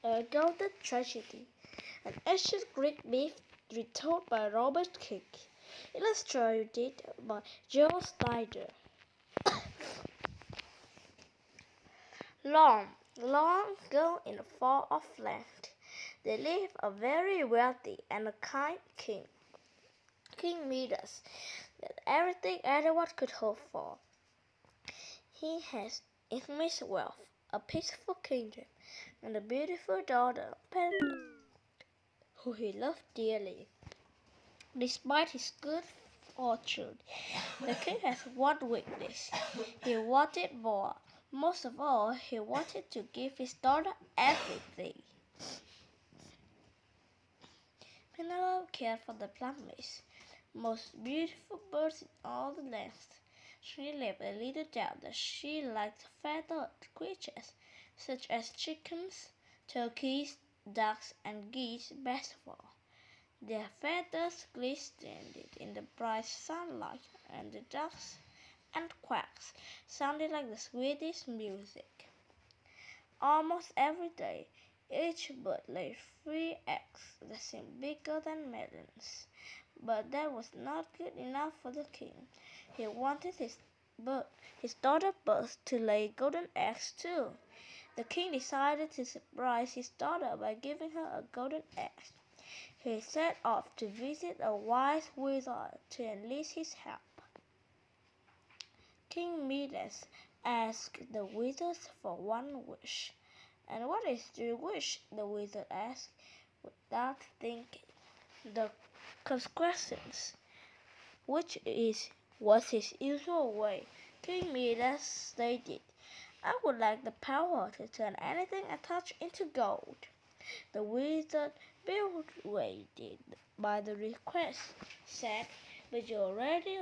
A Golden Tragedy, an ancient Greek myth retold by Robert King, illustrated by Joe Snyder. Long, long ago in a far off land, there lived a very wealthy and a kind king. King Midas had everything anyone could hope for. He has immense wealth, a peaceful kingdom, and a beautiful daughter, Penelope, who he loved dearly. Despite his good fortune, the king has one weakness. He wanted more. Most of all, he wanted to give his daughter everything. Penelope cared for the plumest, most beautiful birds in all the land. She left a little doubt that she liked feathered creatures, such as chickens, turkeys, ducks, and geese best of all. Their feathers glistened in the bright sunlight, and the ducks and quacks sounded like the sweetest music. Almost every day, each bird laid 3 eggs that seemed bigger than melons. But that was not good enough for the king. He wanted his daughter birds to lay golden eggs too. The king decided to surprise his daughter by giving her a golden egg. He set off to visit a wise wizard to enlist his help. King Midas asked the wizard for one wish. "And what is your wish?" the wizard asked, without thinking. The consequences, which was his usual way, King Midas stated, "I would like the power to turn anything I touch into gold." The wizard, bewildered by the request, said, "But you're already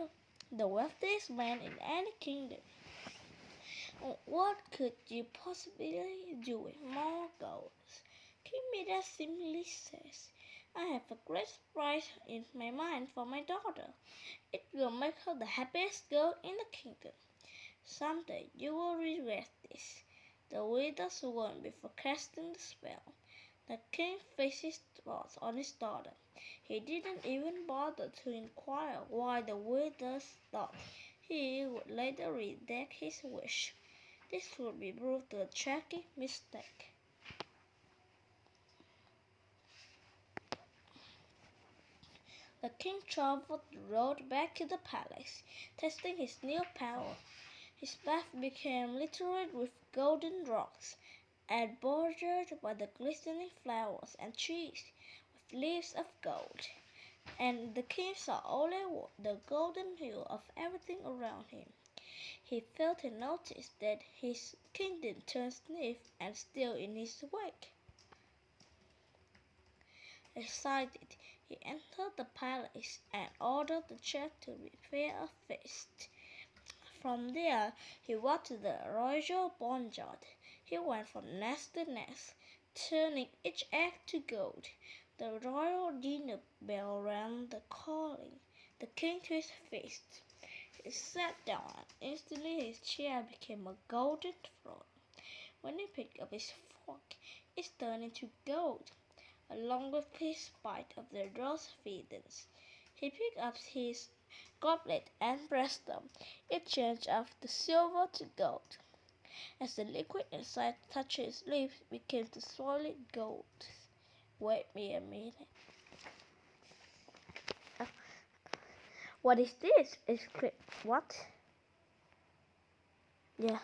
the wealthiest man in any kingdom. What could you possibly do with more gold?" King Midas simply says, "I have a great surprise in my mind for my daughter. It will make her the happiest girl in the kingdom. Someday you will regret this." The wizard warned before casting the spell. The king fixed his thoughts on his daughter. He didn't even bother to inquire why the wizard thought he would later redact his wish. This would be proved a tragic mistake. The king traveled the road back to the palace, testing his new power. His path became littered with golden rocks, and bordered by the glistening flowers and trees with leaves of gold. And the king saw only the golden hue of everything around him. He failed to notice that his kingdom turned stiff and still in his wake. Excited, he entered the palace and ordered the chef to prepare a feast. From there, he walked to the royal barnyard. He went from nest to nest, turning each egg to gold. The royal dinner bell rang the calling the king to his feast. He sat down, and instantly his chair became a golden throne. When he picked up his fork, it turned into gold, along with his bite of the rose feathers. He picked up his goblet and pressed them. It changed from the silver to gold. As the liquid inside touched his lips, it became the solid gold. Wait me a minute. What is this? What? Yeah.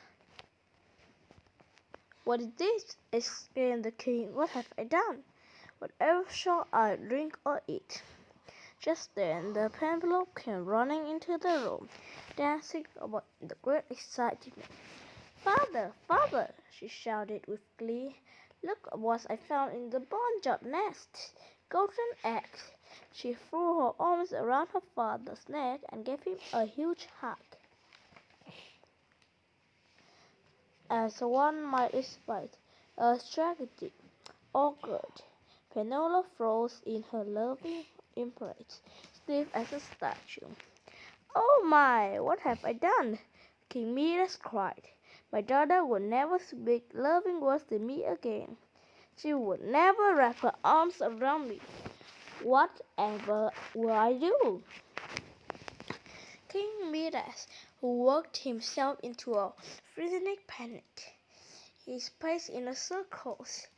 "What is this?" exclaimed the king. "What have I done? Whatever shall I drink or eat?" Just then the Penelope came running into the room, dancing about in the great excitement. "Father, father!" she shouted with glee. "Look what I found in the barnyard nest! Golden eggs!" She threw her arms around her father's neck and gave him a huge hug. As one might expect, a tragedy occurred. Penelope froze in her loving embrace, stiff as a statue. "Oh my, what have I done?" King Midas cried. "My daughter will never speak loving words to me again." She would never wrap her arms around me. Whatever will I do? King Midas worked himself into a freezing panic. He spaced in a circles.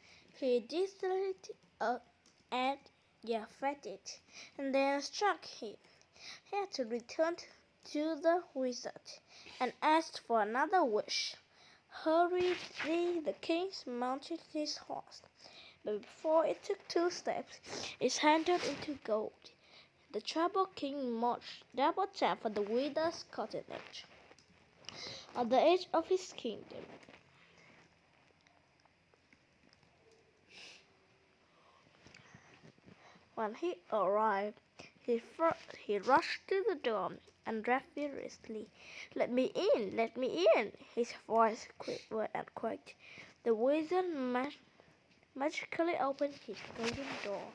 He disliked at Japhet, and then struck him. He had to return to the wizard and ask for another wish. Hurriedly, the king mounted his horse, but before it took 2 steps, it handed into gold. The troubled king marched double tap for the wizard's cottage on the edge of his kingdom. When he arrived, he rushed to the door and rapped furiously. "Let me in! Let me in!" His voice quivered and quaked. The wizard magically opened his golden door,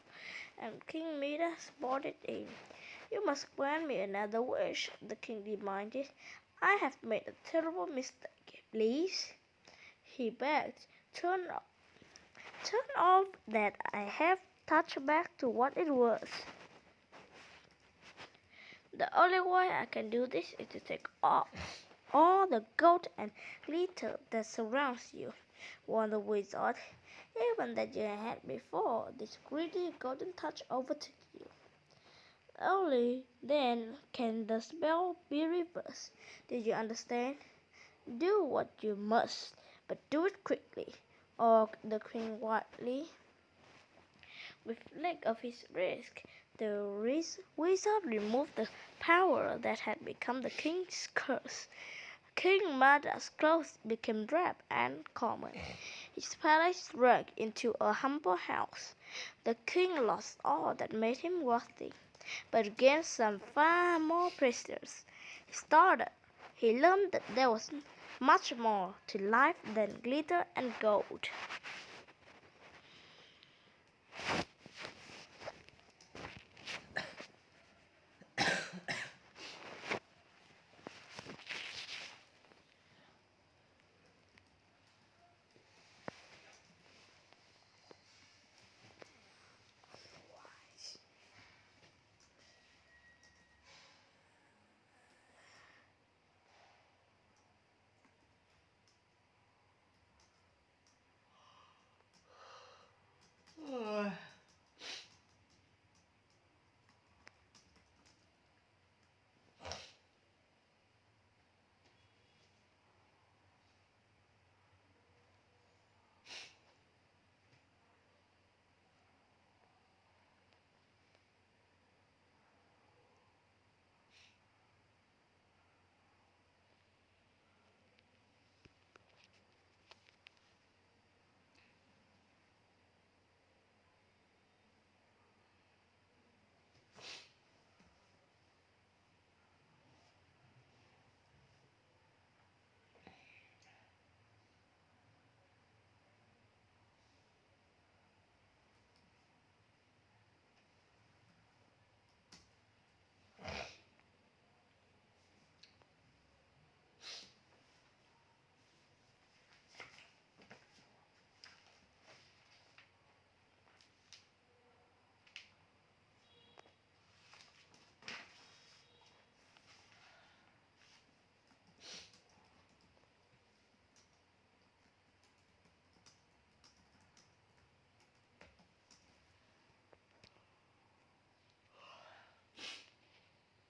and King Midas boarded in. "You must grant me another wish," the king demanded. "I have made a terrible mistake. Please," he begged, turn off that I have touched back to what it was." "The only way I can do this is to take off all the gold and glitter that surrounds you," warned the wizard. "Even that you had before this greedy golden touch overtook you. Only then can the spell be reversed. Did you understand? Do what you must, but do it quickly," ordered the king wildly. With leg of his wrist, the wizard removed the power that had become the king's curse. King Midas' clothes became drab and common. His palace shrunk into a humble house. The king lost all that made him wealthy, but gained some far more precious. He learned that there was much more to life than glitter and gold.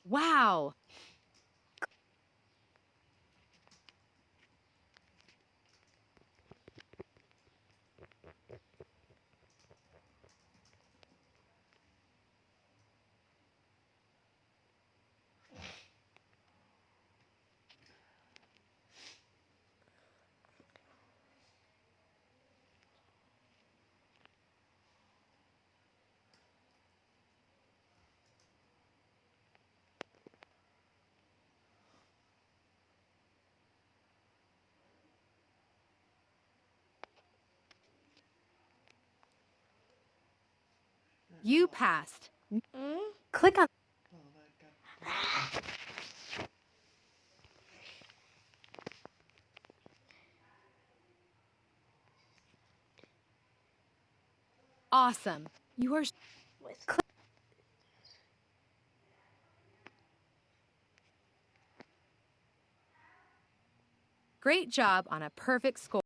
Wow! You passed. Hmm? Click on Awesome. You are with great job on a perfect score.